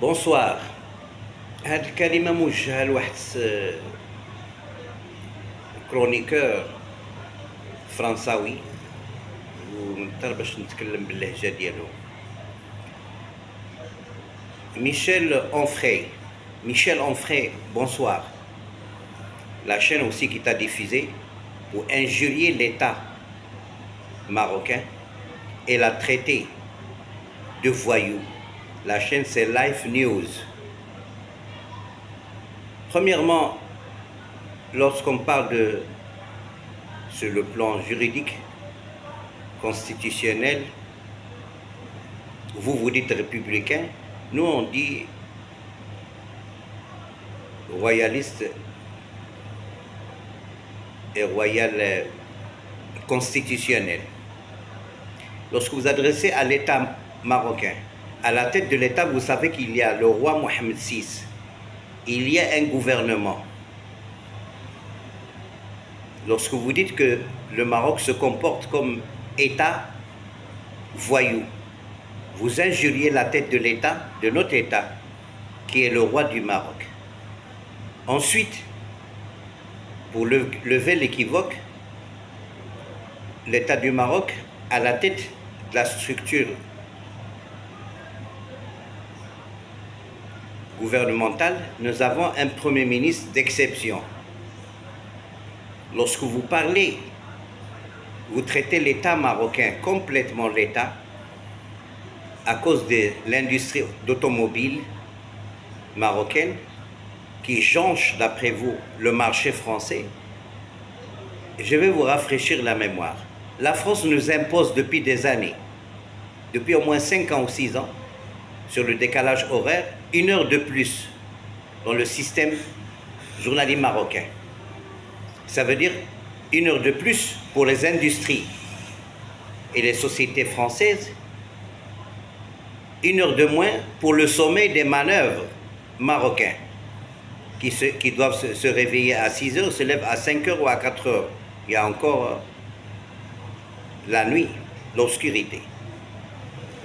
Bonsoir. هاد الكلمة موجهة لواحد كرونيكور فرنساوي ونضطر باش نتكلم باللهجة ديالو. Michel Onfray, bonsoir. La chaîne aussi qui t'a diffusé pour injurier l'État marocain et l'a traité de voyou. La chaîne c'est Life News. Premièrement, lorsqu'on parle sur le plan juridique, constitutionnel, vous dites républicain, nous on dit royaliste et royal constitutionnel. Lorsque vous adressez à l'État marocain, à la tête de l'État, vous savez qu'il y a le roi Mohamed VI, il y a un gouvernement. Lorsque vous dites que le Maroc se comporte comme État voyou, vous injuriez la tête de l'État, de notre État, qui est le roi du Maroc. Ensuite, pour lever l'équivoque, l'État du Maroc, à la tête de la structure gouvernementale, nous avons un Premier ministre d'exception. Lorsque vous parlez, vous traitez l'État marocain complètement l'État à cause de l'industrie d'automobile marocaine qui jonche, d'après vous, le marché français. Je vais vous rafraîchir la mémoire. La France nous impose depuis des années, depuis au moins 5 ans ou 6 ans, sur le décalage horaire, 1 heure de plus dans le système journalier marocain. Ça veut dire 1 heure de plus pour les industries et les sociétés françaises, 1 heure de moins pour le sommet des manœuvres marocains qui doivent se réveiller à 6 heures, se lèvent à 5 heures ou à 4 heures. Il y a encore la nuit, l'obscurité.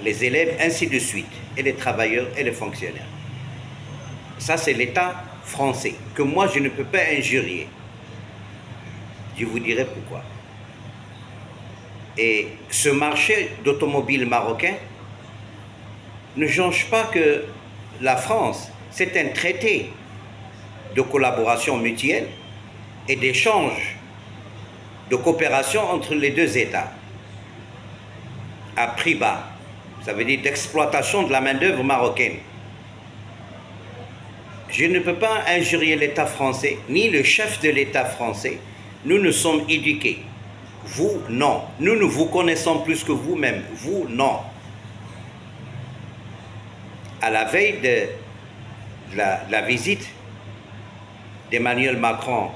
Les élèves, ainsi de suite, et les travailleurs et les fonctionnaires. Ça, c'est l'État français, que moi, je ne peux pas injurier. Je vous dirai pourquoi. Et ce marché d'automobile marocain ne change pas que la France, c'est un traité de collaboration mutuelle et d'échange, de coopération entre les deux États, à prix bas. Ça veut dire d'exploitation de la main-d'œuvre marocaine. Je ne peux pas injurier l'État français, ni le chef de l'État français. Nous nous sommes éduqués. Vous, non. Nous, nous vous connaissons plus que vous-même. Vous, non. À la veille de la visite d'Emmanuel Macron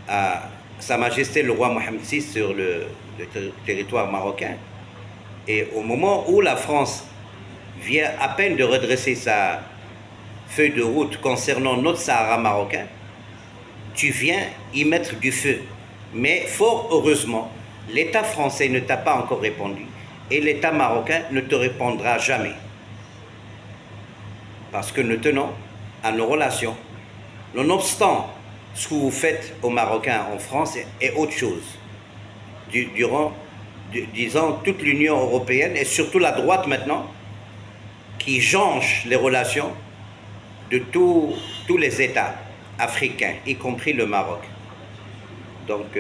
à Sa Majesté le roi Mohamed VI sur le territoire marocain, et au moment où la France vient à peine de redresser sa feuille de route concernant notre Sahara marocain, tu viens y mettre du feu. Mais fort heureusement, l'État français ne t'a pas encore répondu et l'État marocain ne te répondra jamais. Parce que nous tenons à nos relations, nonobstant ce que vous faites aux Marocains en France est autre chose. Disons, toute l'Union européenne et surtout la droite maintenant, qui jonche les relations de tous les États africains, y compris le Maroc. Donc,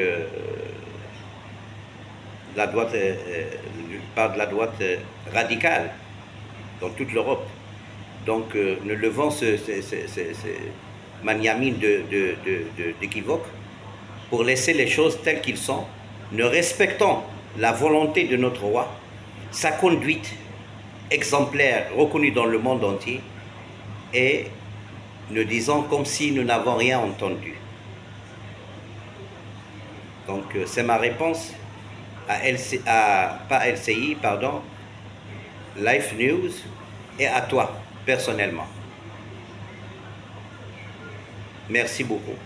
la droite, je parle de la droite radicale dans toute l'Europe. Donc, nous levons ce maniamine d'équivoque pour laisser les choses telles qu'elles sont, ne respectant la volonté de notre roi, sa conduite exemplaire reconnue dans le monde entier, et nous disons comme si nous n'avons rien entendu. Donc c'est ma réponse pas LCI, pardon, Life News, et à toi personnellement. Merci beaucoup.